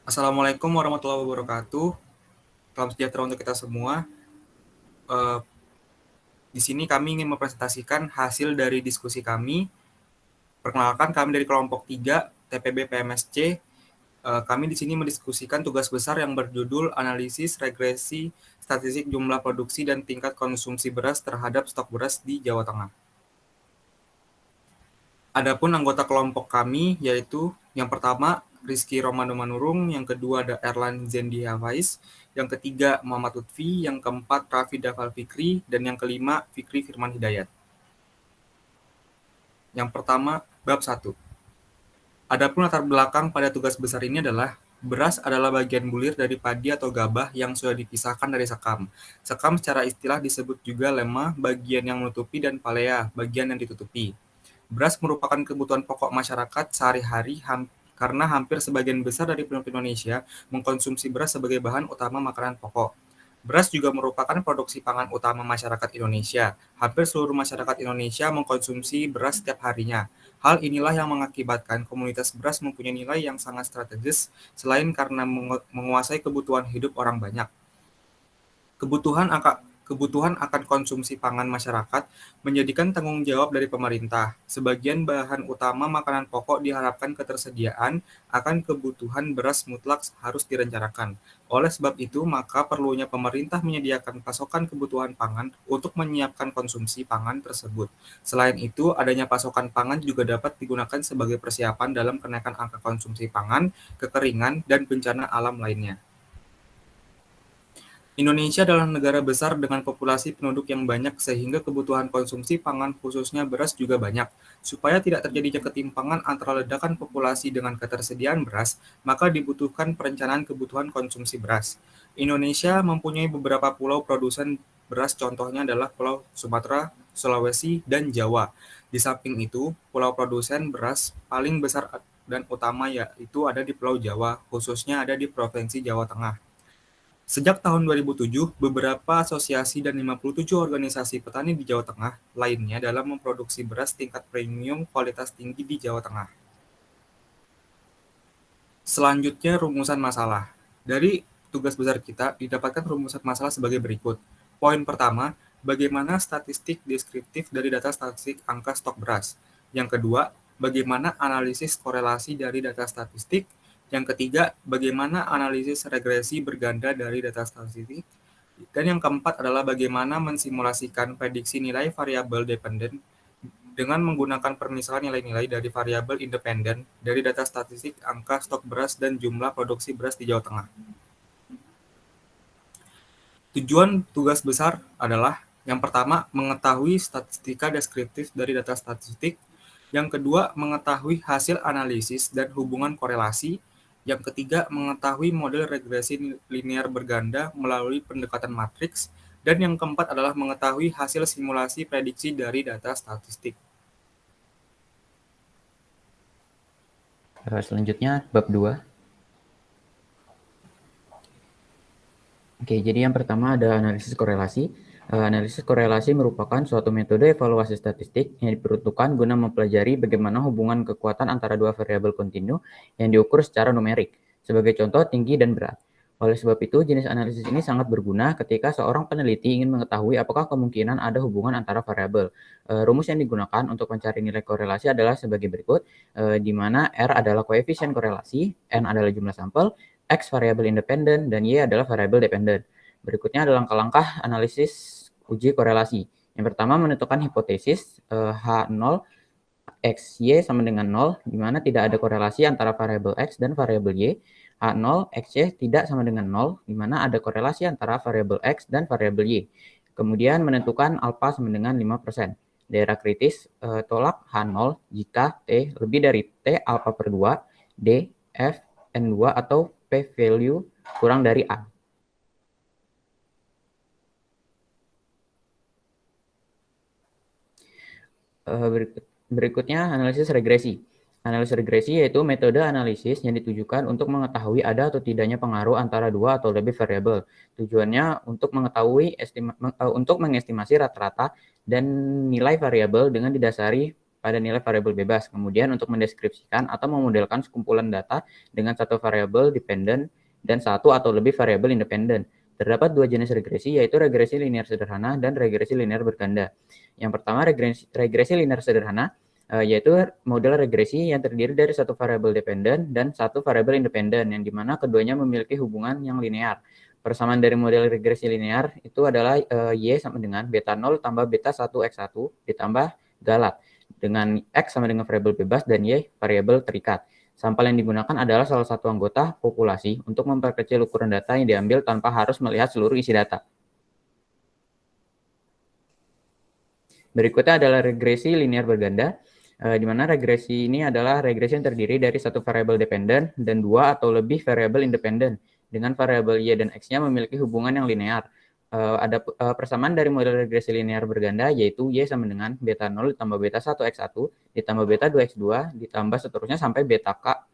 Assalamualaikum warahmatullahi wabarakatuh. Salam sejahtera untuk kita semua. Eh, di sini kami ingin mempresentasikan hasil dari diskusi kami. Perkenalkan, kami dari kelompok 3 TPB PMSC. Kami di sini mendiskusikan tugas besar yang berjudul analisis regresi statistik jumlah produksi dan tingkat konsumsi beras terhadap stok beras di Jawa Tengah. Adapun anggota kelompok kami yaitu yang pertama Rizky Romano Manurung, yang kedua ada Erlan Zendi Hafaiz, yang ketiga Muhammad Lutfi, yang keempat Raffi Dafal Fikri, dan yang kelima Fikri Firman Hidayat. Yang pertama, bab 1. Adapun latar belakang pada tugas besar ini adalah beras adalah bagian bulir dari padi atau gabah yang sudah dipisahkan dari sekam. Sekam secara istilah disebut juga lemma, bagian yang menutupi, dan palea, bagian yang ditutupi. Beras merupakan kebutuhan pokok masyarakat sehari-hari karena hampir sebagian besar dari penduduk Indonesia mengkonsumsi beras sebagai bahan utama makanan pokok. Beras juga merupakan produksi pangan utama masyarakat Indonesia. Hampir seluruh masyarakat Indonesia mengkonsumsi beras setiap harinya. Hal inilah yang mengakibatkan komunitas beras mempunyai nilai yang sangat strategis selain karena menguasai kebutuhan hidup orang banyak. Kebutuhan akan konsumsi pangan masyarakat menjadikan tanggung jawab dari pemerintah. Sebagian bahan utama makanan pokok diharapkan ketersediaan akan kebutuhan beras mutlak harus direncanakan. Oleh sebab itu, maka perlunya pemerintah menyediakan pasokan kebutuhan pangan untuk menyiapkan konsumsi pangan tersebut. Selain itu, adanya pasokan pangan juga dapat digunakan sebagai persiapan dalam kenaikan angka konsumsi pangan, kekeringan, dan bencana alam lainnya. Indonesia adalah negara besar dengan populasi penduduk yang banyak sehingga kebutuhan konsumsi pangan khususnya beras juga banyak. Supaya tidak terjadinya ketimpangan antara ledakan populasi dengan ketersediaan beras, maka dibutuhkan perencanaan kebutuhan konsumsi beras. Indonesia mempunyai beberapa pulau produsen beras, contohnya adalah Pulau Sumatera, Sulawesi, dan Jawa. Di samping itu, pulau produsen beras paling besar dan utama yaitu ada di Pulau Jawa, khususnya ada di Provinsi Jawa Tengah. Sejak tahun 2007, beberapa asosiasi dan 57 organisasi petani di Jawa Tengah lainnya dalam memproduksi beras tingkat premium kualitas tinggi di Jawa Tengah. Selanjutnya, rumusan masalah. Dari tugas besar kita didapatkan rumusan masalah sebagai berikut. Poin pertama, bagaimana statistik deskriptif dari data statistik angka stok beras. Yang kedua, bagaimana analisis korelasi dari data statistik. Yang ketiga, bagaimana analisis regresi berganda dari data statistik. Dan yang keempat adalah bagaimana mensimulasikan prediksi nilai variabel dependen dengan menggunakan permisalan nilai-nilai dari variabel independen dari data statistik angka stok beras dan jumlah produksi beras di Jawa Tengah. Tujuan tugas besar adalah yang pertama, mengetahui statistika deskriptif dari data statistik. Yang kedua, mengetahui hasil analisis dan hubungan korelasi. Yang ketiga, mengetahui model regresi linear berganda melalui pendekatan matriks. Dan yang keempat adalah mengetahui hasil simulasi prediksi dari data statistik. Selanjutnya, bab 2. Oke, jadi yang pertama ada analisis korelasi. Analisis korelasi merupakan suatu metode evaluasi statistik yang diperuntukkan guna mempelajari bagaimana hubungan kekuatan antara dua variabel kontinu yang diukur secara numerik, sebagai contoh tinggi dan berat. Oleh sebab itu, jenis analisis ini sangat berguna ketika seorang peneliti ingin mengetahui apakah kemungkinan ada hubungan antara variabel. Rumus yang digunakan untuk mencari nilai korelasi adalah sebagai berikut, di mana R adalah koefisien korelasi, N adalah jumlah sampel, X variabel independen, dan Y adalah variabel dependen. Berikutnya adalah langkah-langkah analisis uji korelasi. Yang pertama, menentukan hipotesis H0 X, Y sama dengan 0, di mana tidak ada korelasi antara variabel X dan variabel Y. H0 X, Y tidak sama dengan 0, di mana ada korelasi antara variabel X dan variabel Y. Kemudian menentukan alfa sama dengan 5%. Daerah kritis tolak H0 jika T lebih dari T alfa per 2, D, F, N2 atau P-value kurang dari A. Berikutnya analisis regresi. Analisis regresi yaitu metode analisis yang ditujukan untuk mengetahui ada atau tidaknya pengaruh antara dua atau lebih variabel. Tujuannya untuk mengetahui untuk mengestimasi rata-rata dan nilai variabel dengan didasari pada nilai variabel bebas. Kemudian untuk mendeskripsikan atau memodelkan sekumpulan data dengan satu variabel dependen dan satu atau lebih variabel independen. Terdapat dua jenis regresi, yaitu regresi linear sederhana dan regresi linear berganda. Yang pertama, regresi linear sederhana, yaitu model regresi yang terdiri dari satu variabel dependen dan satu variabel independen, yang dimana keduanya memiliki hubungan yang linear. Persamaan dari model regresi linear itu adalah Y sama dengan beta 0 tambah beta 1 X1 ditambah galat, dengan X sama dengan variabel bebas dan Y variabel terikat. Sampel yang digunakan adalah salah satu anggota populasi untuk memperkecil ukuran data yang diambil tanpa harus melihat seluruh isi data. Berikutnya adalah regresi linear berganda, di mana regresi ini adalah regresi yang terdiri dari satu variabel dependen dan dua atau lebih variabel independen, dengan variabel Y dan X-nya memiliki hubungan yang linear. Ada persamaan dari model regresi linear berganda, yaitu Y sama dengan beta 0 ditambah beta 1 X1 ditambah beta 2 X2 ditambah seterusnya sampai beta K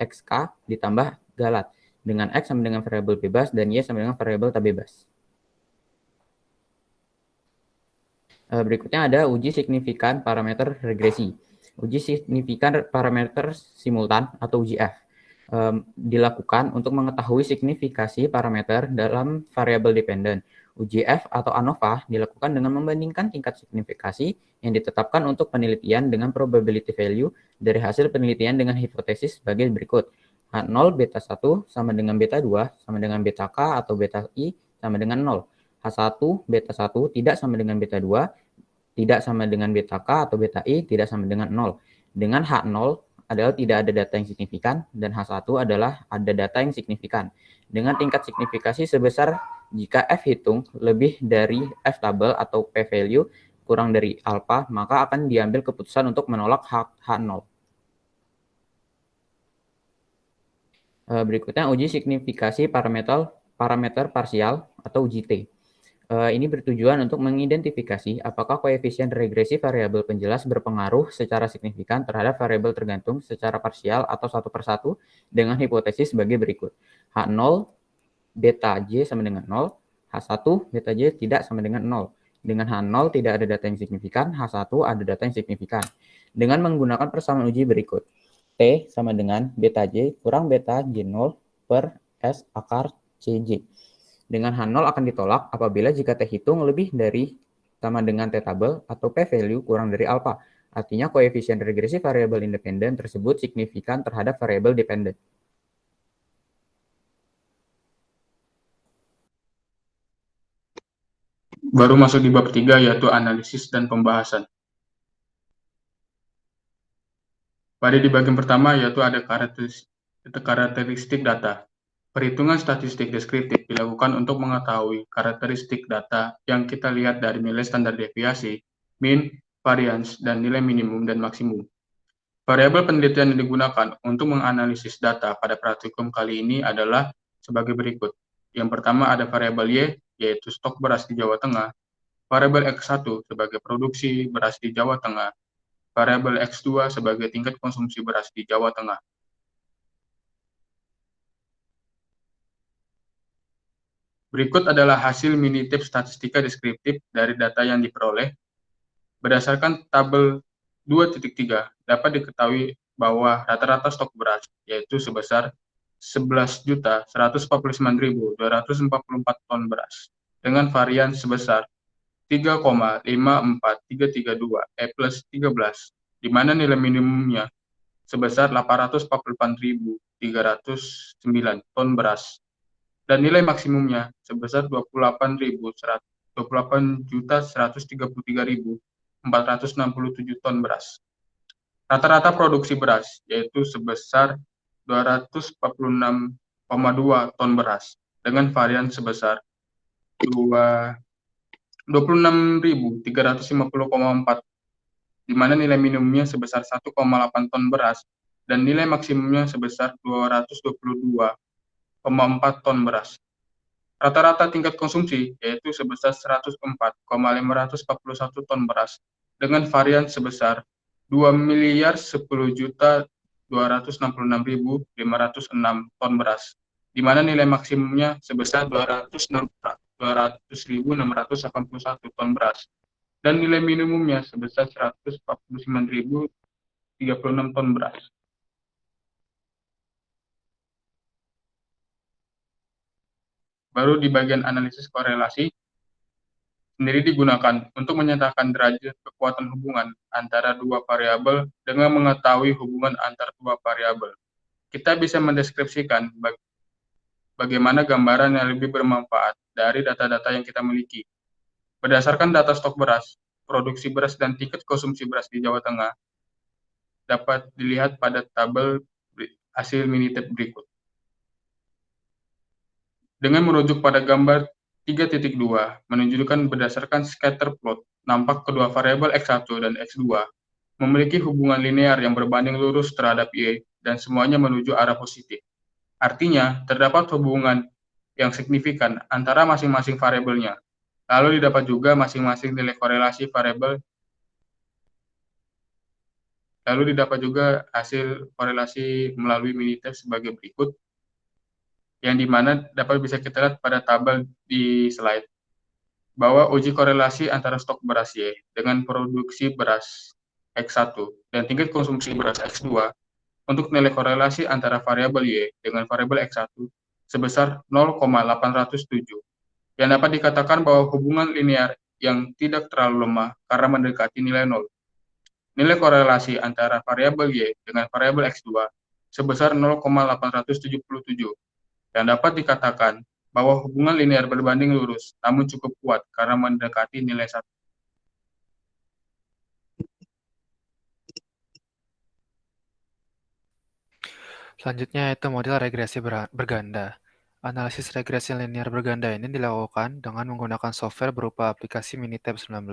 XK ditambah galat, dengan X sama dengan variabel bebas dan Y sama dengan variabel tak bebas. Berikutnya ada uji signifikan parameter regresi. Uji signifikan parameter simultan atau uji F dilakukan untuk mengetahui signifikasi parameter dalam variabel dependen. Uji F atau ANOVA dilakukan dengan membandingkan tingkat signifikasi yang ditetapkan untuk penelitian dengan probability value dari hasil penelitian dengan hipotesis sebagai berikut. H0 beta 1 sama dengan beta 2 sama dengan beta K atau beta I sama dengan 0. H1 beta 1 tidak sama dengan beta 2, tidak sama dengan beta K atau beta I tidak sama dengan 0. Dengan H0 adalah tidak ada data yang signifikan dan H1 adalah ada data yang signifikan. Dengan tingkat signifikasi sebesar jika F hitung lebih dari F tabel atau P value kurang dari alpha, maka akan diambil keputusan untuk menolak H0. Berikutnya uji signifikasi parameter parsial atau uji T. Ini bertujuan untuk mengidentifikasi apakah koefisien regresi variabel penjelas berpengaruh secara signifikan terhadap variabel tergantung secara parsial atau satu persatu dengan hipotesis sebagai berikut. H0 beta J sama dengan 0, H1 beta J tidak sama dengan 0. Dengan H0 tidak ada data yang signifikan, H1 ada data yang signifikan. Dengan menggunakan persamaan uji berikut. T sama dengan beta J kurang beta J0 per S akar CJ. Dengan H0 akan ditolak apabila jika T hitung lebih dari sama dengan T tabel atau P value kurang dari alpha. Artinya koefisien regresi variabel independen tersebut signifikan terhadap variabel dependen. Baru masuk di bab 3, yaitu analisis dan pembahasan. Pada di bagian pertama yaitu ada karakteristik data. Perhitungan statistik deskriptif dilakukan untuk mengetahui karakteristik data yang kita lihat dari nilai standar deviasi, mean, variance, dan nilai minimum dan maksimum. Variabel penelitian yang digunakan untuk menganalisis data pada praktikum kali ini adalah sebagai berikut. Yang pertama ada variabel Y, yaitu stok beras di Jawa Tengah, variabel X1 sebagai produksi beras di Jawa Tengah, variabel X2 sebagai tingkat konsumsi beras di Jawa Tengah. Berikut adalah hasil minitip statistika deskriptif dari data yang diperoleh. Berdasarkan tabel 2.3, dapat diketahui bahwa rata-rata stok beras yaitu sebesar 11.149.244 ton beras dengan varian sebesar 3,54332 plus 13, di mana nilai minimumnya sebesar 844.309 ton beras dan nilai maksimumnya sebesar 28.133.467 ton beras. Rata-rata produksi beras yaitu sebesar 246,2 ton beras dengan varian sebesar 26.350,4, di mana nilai minimumnya sebesar 1,8 ton beras dan nilai maksimumnya sebesar 222,4 ton beras. Rata-rata tingkat konsumsi yaitu sebesar 104,541 ton beras dengan varian sebesar 2.10.266.506 ton beras, di mana nilai maksimumnya sebesar 200.681 ton beras. dan nilai minimumnya sebesar 149.036 ton beras. Baru di bagian analisis korelasi, sendiri digunakan untuk menyatakan derajat kekuatan hubungan antara dua variabel dengan mengetahui hubungan antar dua variabel. Kita bisa mendeskripsikan bagaimana gambaran yang lebih bermanfaat dari data-data yang kita miliki. Berdasarkan data stok beras, produksi beras dan tingkat konsumsi beras di Jawa Tengah dapat dilihat pada tabel hasil Minitab berikut. Dengan merujuk pada gambar 3.2, menunjukkan berdasarkan scatter plot, nampak kedua variabel X1 dan X2 memiliki hubungan linear yang berbanding lurus terhadap Y dan semuanya menuju arah positif. Artinya, terdapat hubungan yang signifikan antara masing-masing variabelnya. Lalu didapat juga masing-masing nilai korelasi variabel. Lalu didapat juga hasil korelasi melalui Minitab sebagai berikut, yang dimana dapat bisa kita lihat pada tabel di slide, bahwa uji korelasi antara stok beras Y dengan produksi beras X1 dan tingkat konsumsi beras X2 untuk nilai korelasi antara variabel Y dengan variabel X1 sebesar 0,807, yang dapat dikatakan bahwa hubungan linear yang tidak terlalu lemah karena mendekati nilai 0. Nilai korelasi antara variabel Y dengan variabel X2 sebesar 0,877, yang dapat dikatakan bahwa hubungan linear berbanding lurus namun cukup kuat karena mendekati nilai 1. Selanjutnya yaitu model regresi berganda. Analisis regresi linear berganda ini dilakukan dengan menggunakan software berupa aplikasi Minitab 19.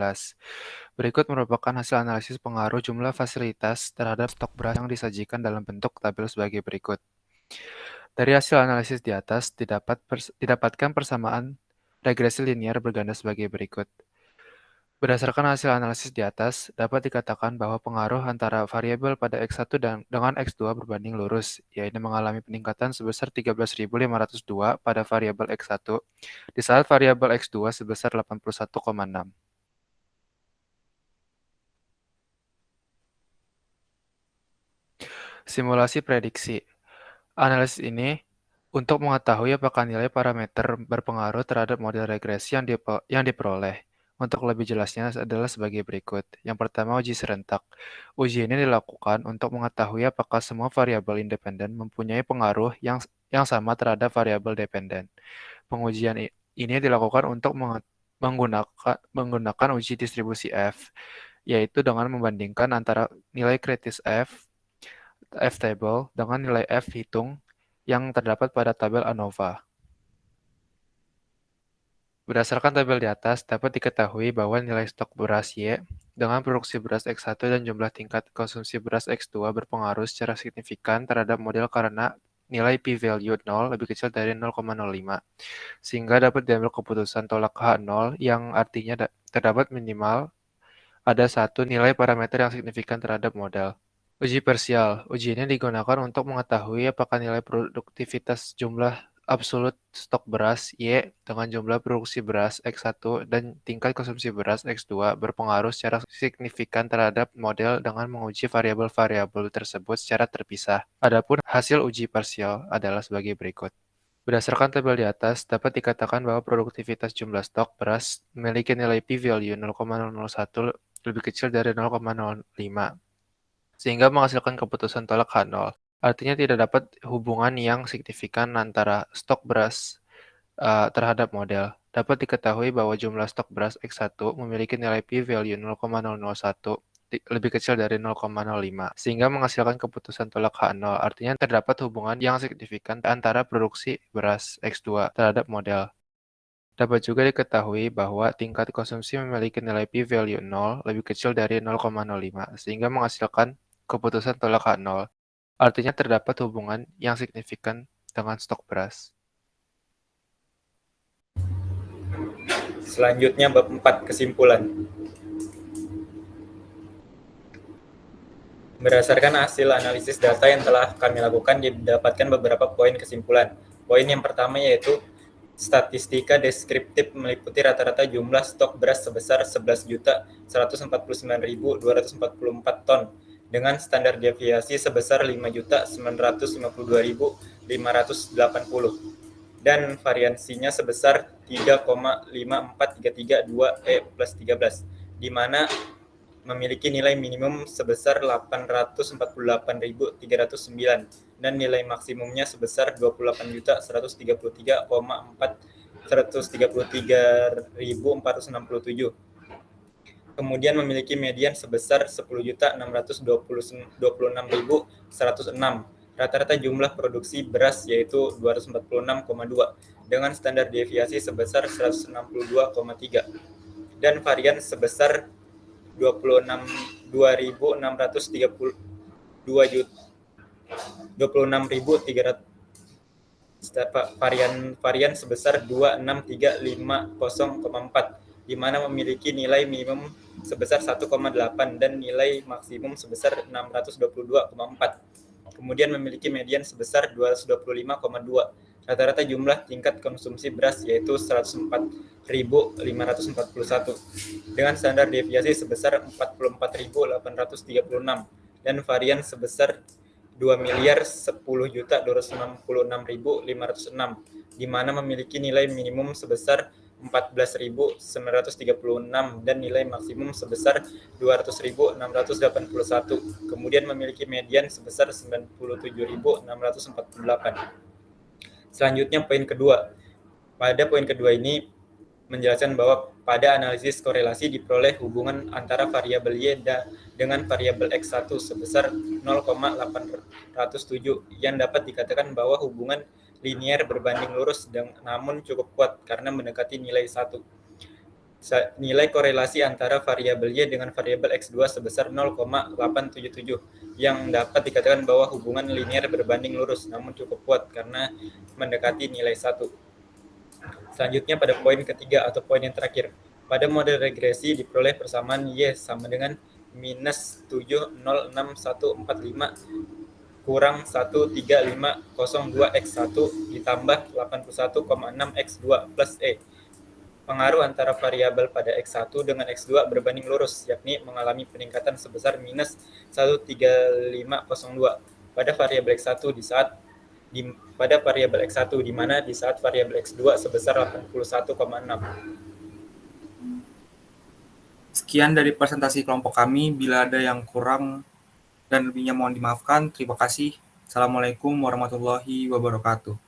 Berikut merupakan hasil analisis pengaruh jumlah fasilitas terhadap stok beras yang disajikan dalam bentuk tabel sebagai berikut. Dari hasil analisis di atas, didapatkan persamaan regresi linear berganda sebagai berikut. Berdasarkan hasil analisis di atas, dapat dikatakan bahwa pengaruh antara variabel pada X1 dengan X2 berbanding lurus, yaitu mengalami peningkatan sebesar 13.502 pada variabel X1, di saat variabel X2 sebesar 81,6. Simulasi prediksi. Analisis ini untuk mengetahui apakah nilai parameter berpengaruh terhadap model regresi yang diperoleh. Untuk lebih jelasnya adalah sebagai berikut. Yang pertama, uji serentak. Uji ini dilakukan untuk mengetahui apakah semua variabel independen mempunyai pengaruh yang sama terhadap variabel dependen. Pengujian ini dilakukan untuk menggunakan uji distribusi F, yaitu dengan membandingkan antara nilai kritis F-table dengan nilai F hitung yang terdapat pada tabel ANOVA. Berdasarkan tabel di atas, dapat diketahui bahwa nilai stok beras Y dengan produksi beras X1 dan jumlah tingkat konsumsi beras X2 berpengaruh secara signifikan terhadap model karena nilai p-value 0 lebih kecil dari 0,05, sehingga dapat diambil keputusan tolak H0 yang artinya terdapat minimal ada satu nilai parameter yang signifikan terhadap model. Uji parsial. Uji ini digunakan untuk mengetahui apakah nilai produktivitas jumlah absolut stok beras Y dengan jumlah produksi beras X1 dan tingkat konsumsi beras X2 berpengaruh secara signifikan terhadap model dengan menguji variabel-variabel tersebut secara terpisah. Adapun hasil uji parsial adalah sebagai berikut. Berdasarkan tabel di atas, dapat dikatakan bahwa produktivitas jumlah stok beras memiliki nilai p-value 0,001 lebih kecil dari 0,05, sehingga menghasilkan keputusan tolak H0. Artinya tidak dapat hubungan yang signifikan antara stok beras terhadap model. Dapat diketahui bahwa jumlah stok beras X1 memiliki nilai p-value 0,001 lebih kecil dari 0,05, sehingga menghasilkan keputusan tolak H0. Artinya terdapat hubungan yang signifikan antara produksi beras X2 terhadap model. Dapat juga diketahui bahwa tingkat konsumsi memiliki nilai p-value 0 lebih kecil dari 0,05, sehingga menghasilkan keputusan tolak H0. Artinya terdapat hubungan yang signifikan dengan stok beras. Selanjutnya bab 4, kesimpulan. Berdasarkan hasil analisis data yang telah kami lakukan, didapatkan beberapa poin kesimpulan. Poin yang pertama yaitu statistika deskriptif meliputi rata-rata jumlah stok beras sebesar 11.149.244 ton dengan standar deviasi sebesar 5.952.580 dan variansinya sebesar 3,54332E+13, di mana memiliki nilai minimum sebesar 848.309 dan nilai maksimumnya sebesar 28.133.467. Kemudian memiliki median sebesar 10.626.106. Rata-rata jumlah produksi beras yaitu 246,2 dengan standar deviasi sebesar 162,3 dan varian sebesar 26.300 varian sebesar 26350,4 di mana memiliki nilai minimum sebesar 1,8 dan nilai maksimum sebesar 622,4. Kemudian memiliki median sebesar 225,2. Rata-rata jumlah tingkat konsumsi beras yaitu 104.541 dengan standar deviasi sebesar 44.836 dan varian sebesar 2.010.266.506 di mana memiliki nilai minimum sebesar 14.936 dan nilai maksimum sebesar 200.681. Kemudian memiliki median sebesar 97.648. Selanjutnya poin kedua. Pada poin kedua ini menjelaskan bahwa pada analisis korelasi diperoleh hubungan antara variabel Y dengan variabel X1 sebesar 0,807 yang dapat dikatakan bahwa hubungan linier berbanding lurus namun cukup kuat karena mendekati nilai 1. Nilai korelasi antara variabel Y dengan variabel X2 sebesar 0,877 yang dapat dikatakan bahwa hubungan linier berbanding lurus namun cukup kuat karena mendekati nilai 1. Selanjutnya pada poin ketiga atau poin yang terakhir. Pada model regresi diperoleh persamaan Y sama dengan minus 7,06145 kurang 13502X1 ditambah 81,6X2 plus E. Pengaruh antara variabel pada X1 dengan X2 berbanding lurus, yakni mengalami peningkatan sebesar minus 13502 pada variabel X1 di mana di saat variabel X2 sebesar 81,6. Sekian dari presentasi kelompok kami. Bila ada yang kurang dan lebihnya mohon dimaafkan. Terima kasih. Assalamualaikum warahmatullahi wabarakatuh.